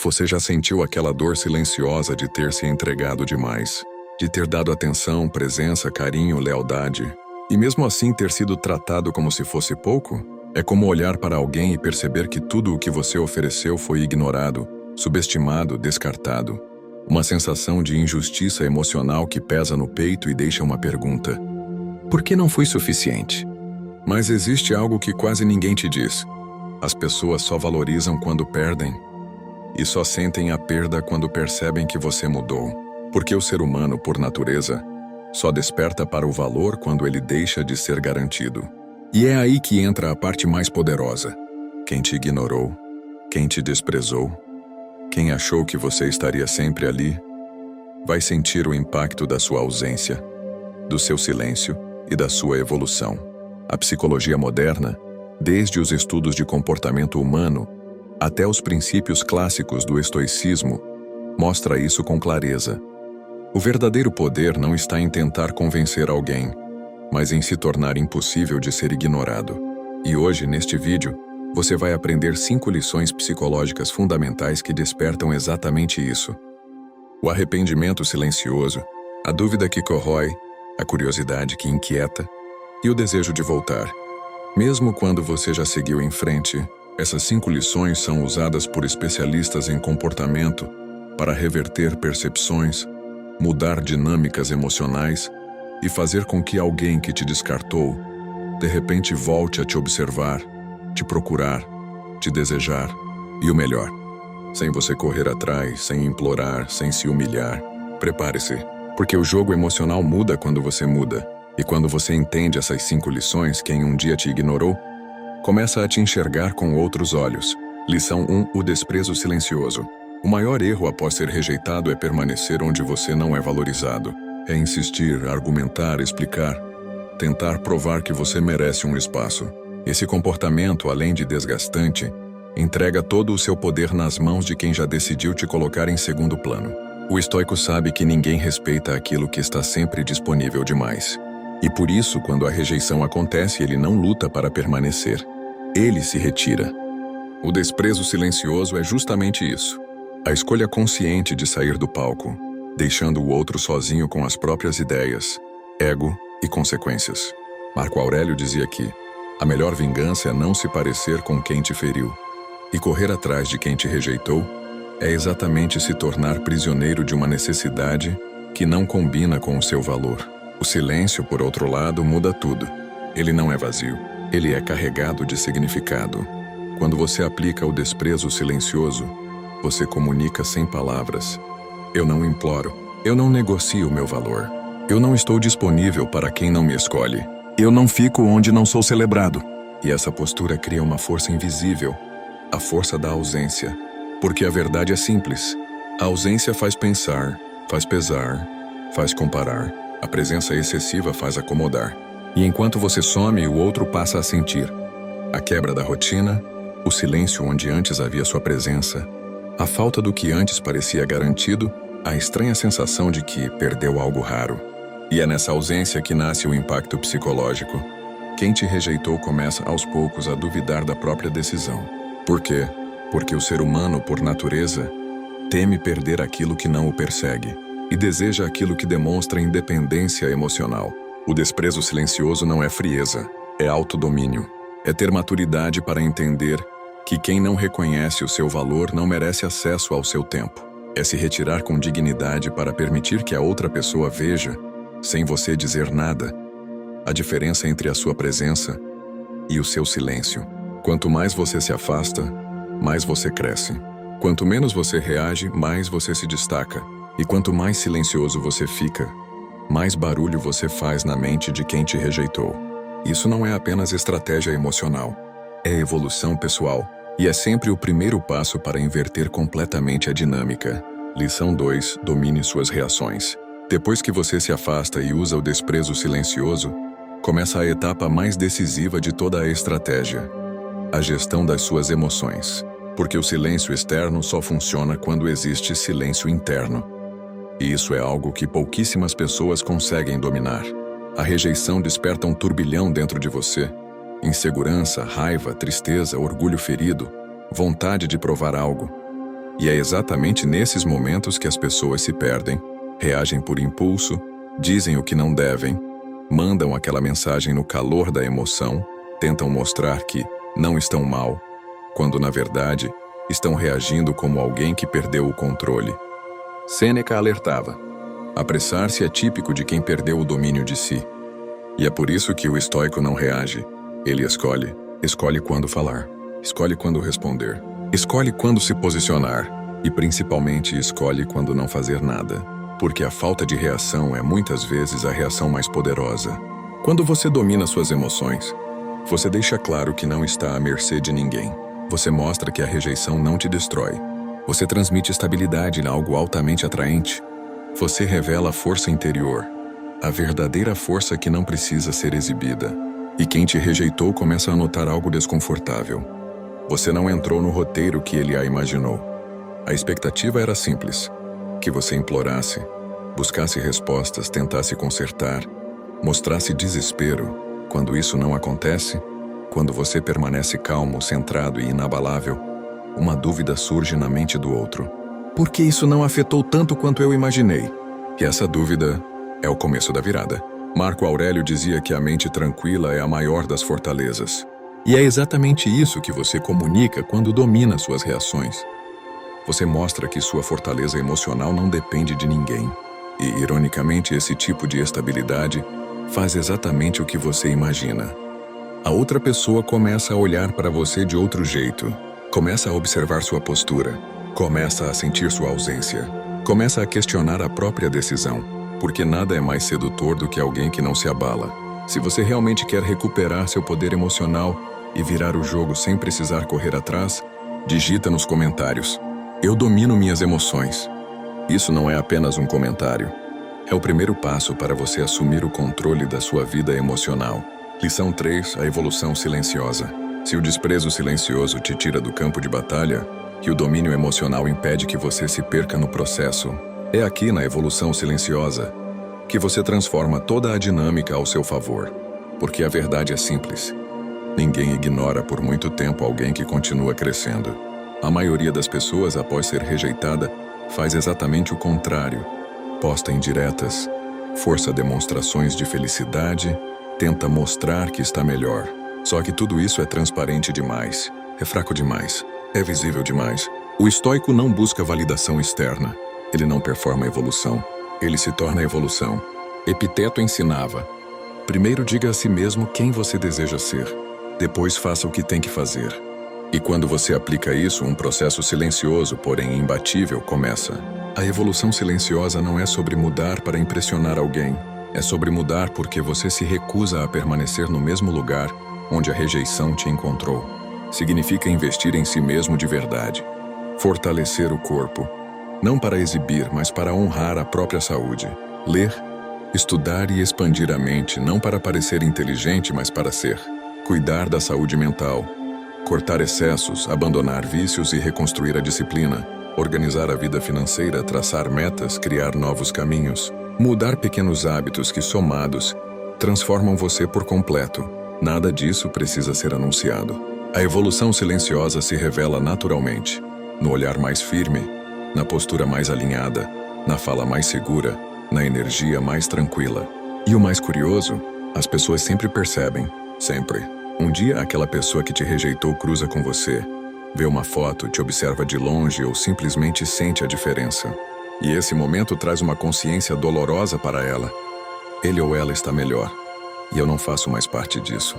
Você já sentiu aquela dor silenciosa de ter se entregado demais, de ter dado atenção, presença, carinho, lealdade, e mesmo assim ter sido tratado como se fosse pouco? É como olhar para alguém e perceber que tudo o que você ofereceu foi ignorado, subestimado, descartado. Uma sensação de injustiça emocional que pesa no peito e deixa uma pergunta: por que não foi suficiente? Mas existe algo que quase ninguém te diz. As pessoas só valorizam quando perdem. E só sentem a perda quando percebem que você mudou. Porque o ser humano, por natureza, só desperta para o valor quando ele deixa de ser garantido. E é aí que entra a parte mais poderosa. Quem te ignorou, quem te desprezou, quem achou que você estaria sempre ali, vai sentir o impacto da sua ausência, do seu silêncio e da sua evolução. A psicologia moderna, desde os estudos de comportamento humano até os princípios clássicos do estoicismo, mostra isso com clareza. O verdadeiro poder não está em tentar convencer alguém, mas em se tornar impossível de ser ignorado. E hoje, neste vídeo, você vai aprender 5 lições psicológicas fundamentais que despertam exatamente isso. O arrependimento silencioso, a dúvida que corrói, a curiosidade que inquieta e o desejo de voltar. Mesmo quando você já seguiu em frente, essas 5 lições são usadas por especialistas em comportamento para reverter percepções, mudar dinâmicas emocionais e fazer com que alguém que te descartou, de repente volte a te observar, te procurar, te desejar e o melhor, sem você correr atrás, sem implorar, sem se humilhar. Prepare-se, porque o jogo emocional muda quando você muda. E quando você entende essas 5 lições, quem um dia te ignorou, começa a te enxergar com outros olhos. Lição 1: o desprezo silencioso. O maior erro após ser rejeitado é permanecer onde você não é valorizado. É insistir, argumentar, explicar, tentar provar que você merece um espaço. Esse comportamento, além de desgastante, entrega todo o seu poder nas mãos de quem já decidiu te colocar em segundo plano. O estoico sabe que ninguém respeita aquilo que está sempre disponível demais. E por isso, quando a rejeição acontece, ele não luta para permanecer. Ele se retira. O desprezo silencioso é justamente isso. A escolha consciente de sair do palco, deixando o outro sozinho com as próprias ideias, ego e consequências. Marco Aurélio dizia que a melhor vingança é não se parecer com quem te feriu. E correr atrás de quem te rejeitou é exatamente se tornar prisioneiro de uma necessidade que não combina com o seu valor. O silêncio, por outro lado, muda tudo. Ele não é vazio, ele é carregado de significado. Quando você aplica o desprezo silencioso, você comunica sem palavras. Eu não imploro, eu não negocio o meu valor. Eu não estou disponível para quem não me escolhe. Eu não fico onde não sou celebrado. E essa postura cria uma força invisível, a força da ausência. Porque a verdade é simples. A ausência faz pensar, faz pesar, faz comparar. A presença excessiva faz acomodar. E enquanto você some, o outro passa a sentir. A quebra da rotina, o silêncio onde antes havia sua presença, a falta do que antes parecia garantido, a estranha sensação de que perdeu algo raro. E é nessa ausência que nasce o impacto psicológico. Quem te rejeitou começa aos poucos a duvidar da própria decisão. Por quê? Porque o ser humano, por natureza, teme perder aquilo que não o persegue. E deseja aquilo que demonstra independência emocional. O desprezo silencioso não é frieza, é autodomínio. É ter maturidade para entender que quem não reconhece o seu valor não merece acesso ao seu tempo. É se retirar com dignidade para permitir que a outra pessoa veja, sem você dizer nada, a diferença entre a sua presença e o seu silêncio. Quanto mais você se afasta, mais você cresce. Quanto menos você reage, mais você se destaca. E quanto mais silencioso você fica, mais barulho você faz na mente de quem te rejeitou. Isso não é apenas estratégia emocional, é evolução pessoal. E é sempre o primeiro passo para inverter completamente a dinâmica. Lição 2: domine suas reações. Depois que você se afasta e usa o desprezo silencioso, começa a etapa mais decisiva de toda a estratégia: a gestão das suas emoções. Porque o silêncio externo só funciona quando existe silêncio interno. E isso é algo que pouquíssimas pessoas conseguem dominar. A rejeição desperta um turbilhão dentro de você. Insegurança, raiva, tristeza, orgulho ferido, vontade de provar algo. E é exatamente nesses momentos que as pessoas se perdem, reagem por impulso, dizem o que não devem, mandam aquela mensagem no calor da emoção, tentam mostrar que não estão mal, quando na verdade estão reagindo como alguém que perdeu o controle. Sêneca alertava: apressar-se é típico de quem perdeu o domínio de si. E é por isso que o estoico não reage. Ele escolhe quando falar, escolhe quando responder, escolhe quando se posicionar e principalmente escolhe quando não fazer nada. Porque a falta de reação é muitas vezes a reação mais poderosa. Quando você domina suas emoções, você deixa claro que não está à mercê de ninguém. Você mostra que a rejeição não te destrói. Você transmite estabilidade em algo altamente atraente. Você revela a força interior, a verdadeira força que não precisa ser exibida. E quem te rejeitou começa a notar algo desconfortável. Você não entrou no roteiro que ele a imaginou. A expectativa era simples: que você implorasse, buscasse respostas, tentasse consertar, mostrasse desespero. Quando isso não acontece, quando você permanece calmo, centrado e inabalável, uma dúvida surge na mente do outro. Por que isso não afetou tanto quanto eu imaginei? E essa dúvida é o começo da virada. Marco Aurélio dizia que a mente tranquila é a maior das fortalezas. E é exatamente isso que você comunica quando domina suas reações. Você mostra que sua fortaleza emocional não depende de ninguém. E, ironicamente, esse tipo de estabilidade faz exatamente o que você imagina. A outra pessoa começa a olhar para você de outro jeito, começa a observar sua postura, começa a sentir sua ausência, começa a questionar a própria decisão, porque nada é mais sedutor do que alguém que não se abala. Se você realmente quer recuperar seu poder emocional e virar o jogo sem precisar correr atrás, digita nos comentários: eu domino minhas emoções. Isso não é apenas um comentário. É o primeiro passo para você assumir o controle da sua vida emocional. Lição 3: a evolução silenciosa. Se o desprezo silencioso te tira do campo de batalha, e o domínio emocional impede que você se perca no processo, é aqui na evolução silenciosa que você transforma toda a dinâmica ao seu favor. Porque a verdade é simples: ninguém ignora por muito tempo alguém que continua crescendo. A maioria das pessoas, após ser rejeitada, faz exatamente o contrário. Posta indiretas, força demonstrações de felicidade, tenta mostrar que está melhor. Só que tudo isso é transparente demais, é fraco demais, é visível demais. O estoico não busca validação externa. Ele não performa evolução. Ele se torna evolução. Epiteto ensinava: primeiro diga a si mesmo quem você deseja ser. Depois faça o que tem que fazer. E quando você aplica isso, um processo silencioso, porém imbatível, começa. A evolução silenciosa não é sobre mudar para impressionar alguém. É sobre mudar porque você se recusa a permanecer no mesmo lugar onde a rejeição te encontrou. Significa investir em si mesmo de verdade. Fortalecer o corpo. Não para exibir, mas para honrar a própria saúde. Ler, estudar e expandir a mente, não para parecer inteligente, mas para ser. Cuidar da saúde mental. Cortar excessos, abandonar vícios e reconstruir a disciplina. Organizar a vida financeira, traçar metas, criar novos caminhos. Mudar pequenos hábitos que, somados, transformam você por completo. Nada disso precisa ser anunciado. A evolução silenciosa se revela naturalmente. No olhar mais firme, na postura mais alinhada, na fala mais segura, na energia mais tranquila. E o mais curioso, as pessoas sempre percebem, sempre. Um dia aquela pessoa que te rejeitou cruza com você, vê uma foto, te observa de longe ou simplesmente sente a diferença. E esse momento traz uma consciência dolorosa para ela. Ele ou ela está melhor, e eu não faço mais parte disso.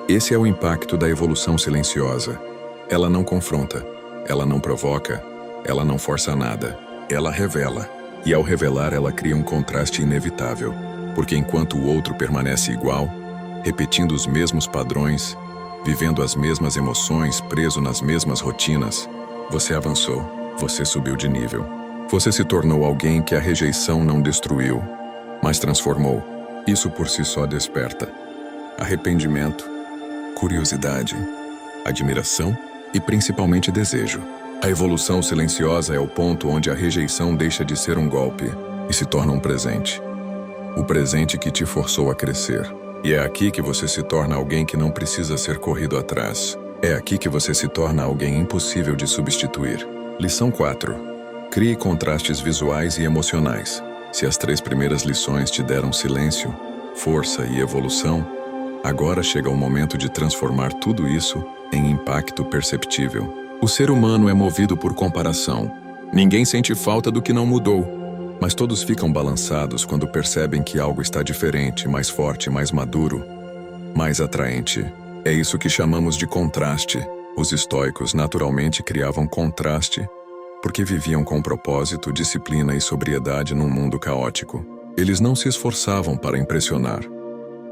Esse é o impacto da evolução silenciosa. Ela não confronta, ela não provoca, ela não força nada, ela revela. E ao revelar, ela cria um contraste inevitável, porque enquanto o outro permanece igual, repetindo os mesmos padrões, vivendo as mesmas emoções, preso nas mesmas rotinas, você avançou, você subiu de nível. Você se tornou alguém que a rejeição não destruiu, mas transformou. Isso por si só desperta arrependimento, curiosidade, admiração e principalmente desejo. A evolução silenciosa é o ponto onde a rejeição deixa de ser um golpe e se torna um presente. O presente que te forçou a crescer. E é aqui que você se torna alguém que não precisa ser corrido atrás. É aqui que você se torna alguém impossível de substituir. Lição 4. Crie contrastes visuais e emocionais. Se as 3 primeiras lições te deram silêncio, força e evolução, agora chega o momento de transformar tudo isso em impacto perceptível. O ser humano é movido por comparação. Ninguém sente falta do que não mudou, mas todos ficam balançados quando percebem que algo está diferente, mais forte, mais maduro, mais atraente. É isso que chamamos de contraste. Os estoicos naturalmente criavam contraste porque viviam com propósito, disciplina e sobriedade num mundo caótico. Eles não se esforçavam para impressionar,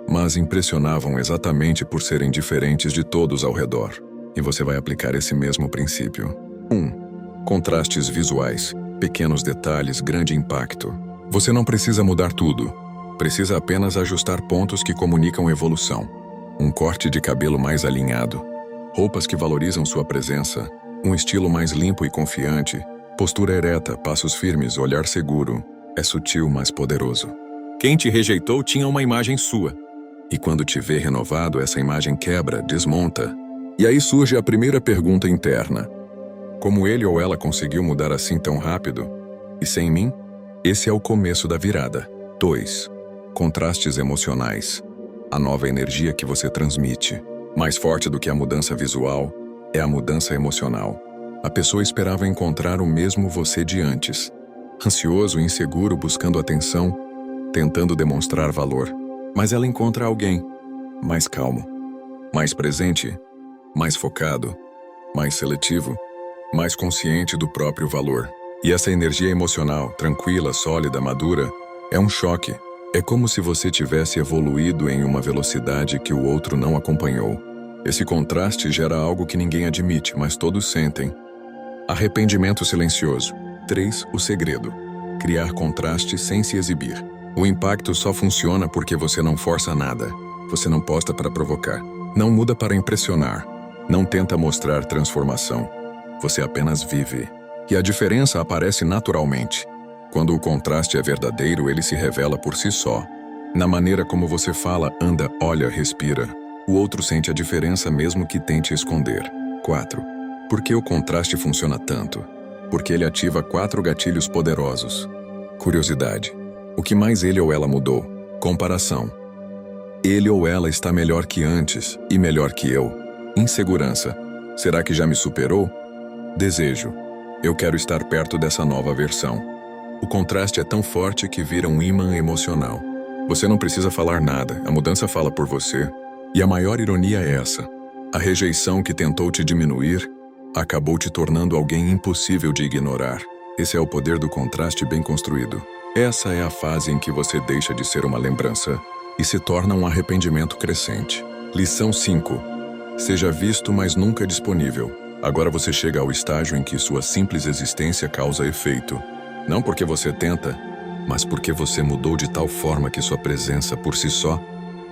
mas impressionavam exatamente por serem diferentes de todos ao redor. E você vai aplicar esse mesmo princípio. 1. Contrastes visuais. Pequenos detalhes, grande impacto. Você não precisa mudar tudo. Precisa apenas ajustar pontos que comunicam evolução. Um corte de cabelo mais alinhado. Roupas que valorizam sua presença. Um estilo mais limpo e confiante. Postura ereta, passos firmes, olhar seguro. É sutil, mas poderoso. Quem te rejeitou tinha uma imagem sua. E quando te vê renovado, essa imagem quebra, desmonta. E aí surge a primeira pergunta interna. Como ele ou ela conseguiu mudar assim tão rápido? E sem mim? Esse é o começo da virada. 2. Contrastes emocionais. A nova energia que você transmite. Mais forte do que a mudança visual é a mudança emocional. A pessoa esperava encontrar o mesmo você de antes. Ansioso, inseguro, buscando atenção, tentando demonstrar valor. Mas ela encontra alguém mais calmo, mais presente, mais focado, mais seletivo, mais consciente do próprio valor. E essa energia emocional, tranquila, sólida, madura, é um choque. É como se você tivesse evoluído em uma velocidade que o outro não acompanhou. Esse contraste gera algo que ninguém admite, mas todos sentem. Arrependimento silencioso. 3. O segredo. Criar contraste sem se exibir. O impacto só funciona porque você não força nada. Você não posta para provocar. Não muda para impressionar. Não tenta mostrar transformação. Você apenas vive. E a diferença aparece naturalmente. Quando o contraste é verdadeiro, ele se revela por si só. Na maneira como você fala, anda, olha, respira. O outro sente a diferença mesmo que tente esconder. 4. Por que o contraste funciona tanto? Porque ele ativa 4 gatilhos poderosos. Curiosidade. O que mais ele ou ela mudou? Comparação. Ele ou ela está melhor que antes e melhor que eu. Insegurança. Será que já me superou? Desejo. Eu quero estar perto dessa nova versão. O contraste é tão forte que vira um imã emocional. Você não precisa falar nada, a mudança fala por você. E a maior ironia é essa. A rejeição que tentou te diminuir acabou te tornando alguém impossível de ignorar. Esse é o poder do contraste bem construído. Essa é a fase em que você deixa de ser uma lembrança e se torna um arrependimento crescente. Lição 5. Seja visto, mas nunca disponível. Agora você chega ao estágio em que sua simples existência causa efeito. Não porque você tenta, mas porque você mudou de tal forma que sua presença por si só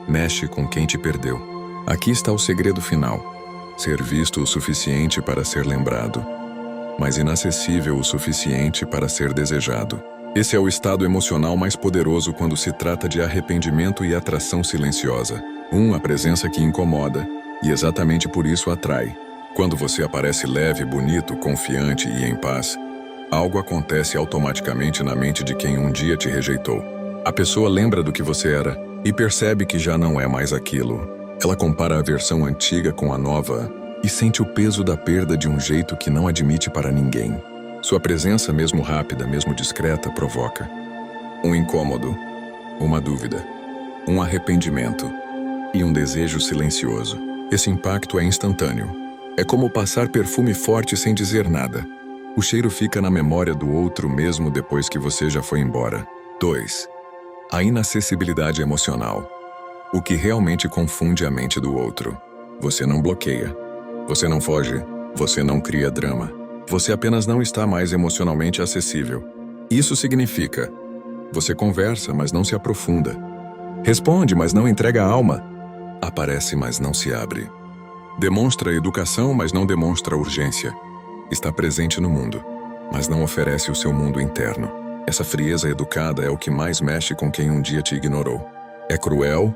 mexe com quem te perdeu. Aqui está o segredo final. Ser visto o suficiente para ser lembrado, mas inacessível o suficiente para ser desejado. Esse é o estado emocional mais poderoso quando se trata de arrependimento e atração silenciosa. A presença que incomoda, e exatamente por isso atrai. Quando você aparece leve, bonito, confiante e em paz, algo acontece automaticamente na mente de quem um dia te rejeitou. A pessoa lembra do que você era e percebe que já não é mais aquilo. Ela compara a versão antiga com a nova e sente o peso da perda de um jeito que não admite para ninguém. Sua presença, mesmo rápida, mesmo discreta, provoca um incômodo, uma dúvida, um arrependimento e um desejo silencioso. Esse impacto é instantâneo. É como passar perfume forte sem dizer nada. O cheiro fica na memória do outro mesmo depois que você já foi embora. 2. A inacessibilidade emocional. O que realmente confunde a mente do outro. Você não bloqueia. Você não foge. Você não cria drama. Você apenas não está mais emocionalmente acessível. Isso significa: você conversa, mas não se aprofunda. Responde, mas não entrega a alma. Aparece, mas não se abre. Demonstra educação, mas não demonstra urgência. Está presente no mundo, mas não oferece o seu mundo interno. Essa frieza educada é o que mais mexe com quem um dia te ignorou. É cruel?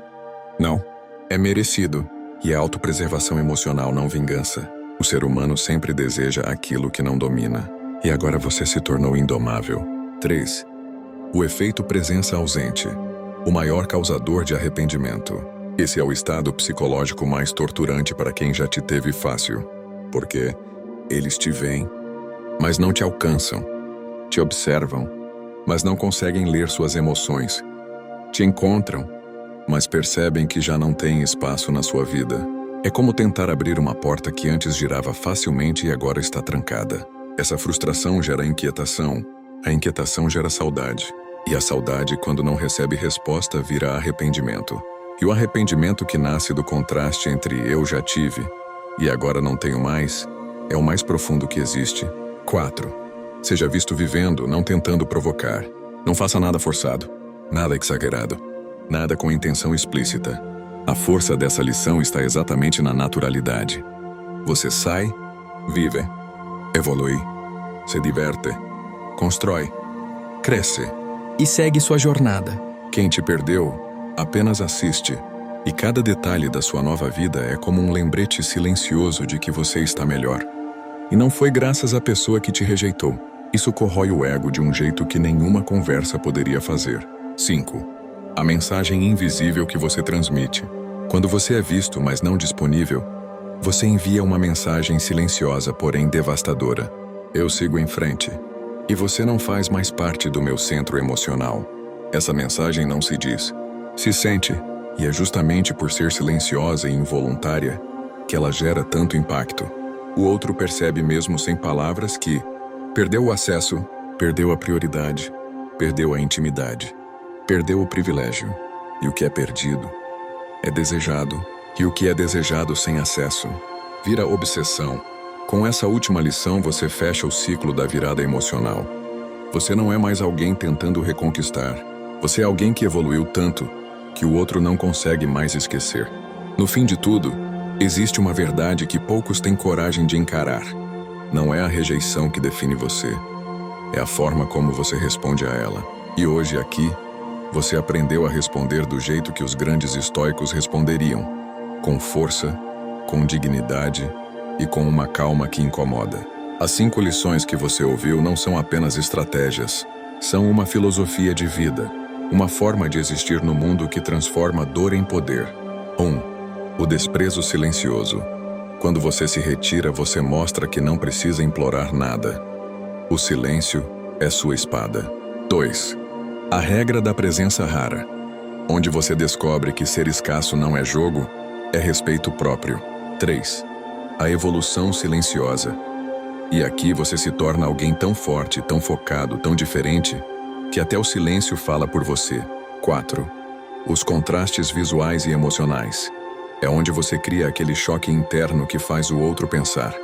Não. É merecido. E é autopreservação emocional, não vingança. O ser humano sempre deseja aquilo que não domina. e agora você se tornou indomável. 3. O efeito presença ausente. O maior causador de arrependimento. Esse é o estado psicológico mais torturante para quem já te teve fácil. Porque eles te veem, mas não te alcançam. Te observam, mas não conseguem ler suas emoções. Te encontram, mas percebem que já não tem espaço na sua vida. É como tentar abrir uma porta que antes girava facilmente e agora está trancada. Essa frustração gera inquietação. A inquietação gera saudade. E a saudade, quando não recebe resposta, vira arrependimento. E o arrependimento que nasce do contraste entre eu já tive e agora não tenho mais, é o mais profundo que existe. 4. Seja visto vivendo, não tentando provocar. Não faça nada forçado, nada exagerado, nada com intenção explícita. A força dessa lição está exatamente na naturalidade. Você sai, vive, evolui, se diverte, constrói, cresce. E segue sua jornada. Quem te perdeu apenas assiste, e cada detalhe da sua nova vida é como um lembrete silencioso de que você está melhor. E não foi graças à pessoa que te rejeitou. Isso corrói o ego de um jeito que nenhuma conversa poderia fazer. 5. A mensagem invisível que você transmite. Quando você é visto, mas não disponível, você envia uma mensagem silenciosa, porém devastadora. Eu sigo em frente. E você não faz mais parte do meu centro emocional. Essa mensagem não se diz, se sente, e é justamente por ser silenciosa e involuntária que ela gera tanto impacto. O outro percebe mesmo sem palavras que perdeu o acesso, perdeu a prioridade, perdeu a intimidade, perdeu o privilégio. E o que é perdido é desejado, e o que é desejado sem acesso vira obsessão. Com essa última lição você fecha o ciclo da virada emocional. Você não é mais alguém tentando reconquistar. Você é alguém que evoluiu tanto que o outro não consegue mais esquecer. No fim de tudo, existe uma verdade que poucos têm coragem de encarar. Não é a rejeição que define você. É a forma como você responde a ela. E hoje aqui, você aprendeu a responder do jeito que os grandes estoicos responderiam. Com força, com dignidade e com uma calma que incomoda. As 5 lições que você ouviu não são apenas estratégias. São uma filosofia de vida. Uma forma de existir no mundo que transforma dor em poder. 1. O desprezo silencioso. Quando você se retira, você mostra que não precisa implorar nada. O silêncio é sua espada. 2. A regra da presença rara. Onde você descobre que ser escasso não é jogo, é respeito próprio. 3. A evolução silenciosa. E aqui você se torna alguém tão forte, tão focado, tão diferente, que até o silêncio fala por você. 4. Os contrastes visuais e emocionais. É onde você cria aquele choque interno que faz o outro pensar: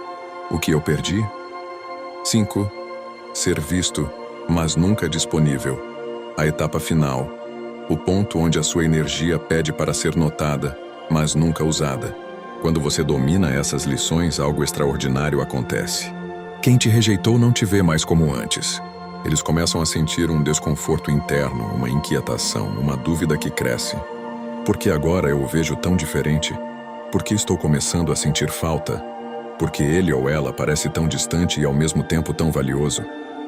o que eu perdi? 5. Ser visto, mas nunca disponível. A etapa final. O ponto onde a sua energia pede para ser notada, mas nunca usada. Quando você domina essas lições, algo extraordinário acontece. Quem te rejeitou não te vê mais como antes. Eles começam a sentir um desconforto interno, uma inquietação, uma dúvida que cresce. Por que agora eu o vejo tão diferente? Por que estou começando a sentir falta? Porque ele ou ela parece tão distante e ao mesmo tempo tão valioso?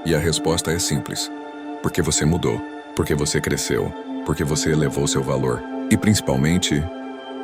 E a resposta é simples. Porque você mudou, porque você cresceu, porque você elevou seu valor. E principalmente,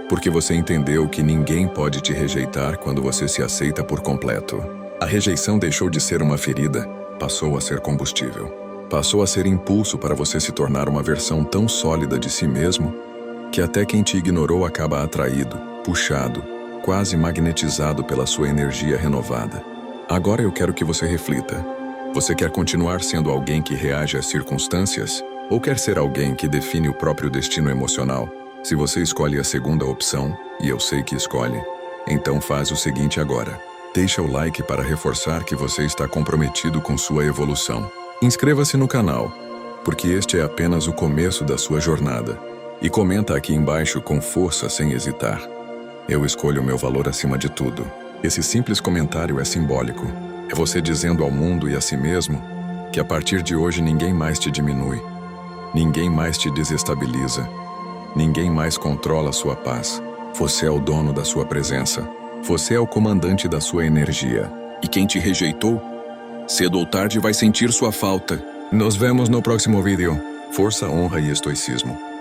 porque você entendeu que ninguém pode te rejeitar quando você se aceita por completo. A rejeição deixou de ser uma ferida, passou a ser combustível. Passou a ser impulso para você se tornar uma versão tão sólida de si mesmo que até quem te ignorou acaba atraído, puxado, quase magnetizado pela sua energia renovada. Agora eu quero que você reflita. Você quer continuar sendo alguém que reage às circunstâncias? Ou quer ser alguém que define o próprio destino emocional? Se você escolhe a segunda opção, e eu sei que escolhe, então faz o seguinte agora. Deixa o like para reforçar que você está comprometido com sua evolução. Inscreva-se no canal, porque este é apenas o começo da sua jornada. E comenta aqui embaixo com força, sem hesitar. Eu escolho o meu valor acima de tudo. Esse simples comentário é simbólico. É você dizendo ao mundo e a si mesmo que a partir de hoje ninguém mais te diminui. Ninguém mais te desestabiliza. Ninguém mais controla sua paz. Você é o dono da sua presença. Você é o comandante da sua energia. E quem te rejeitou Cedo ou tarde vai sentir sua falta. Nos vemos no próximo vídeo. Força, honra e estoicismo.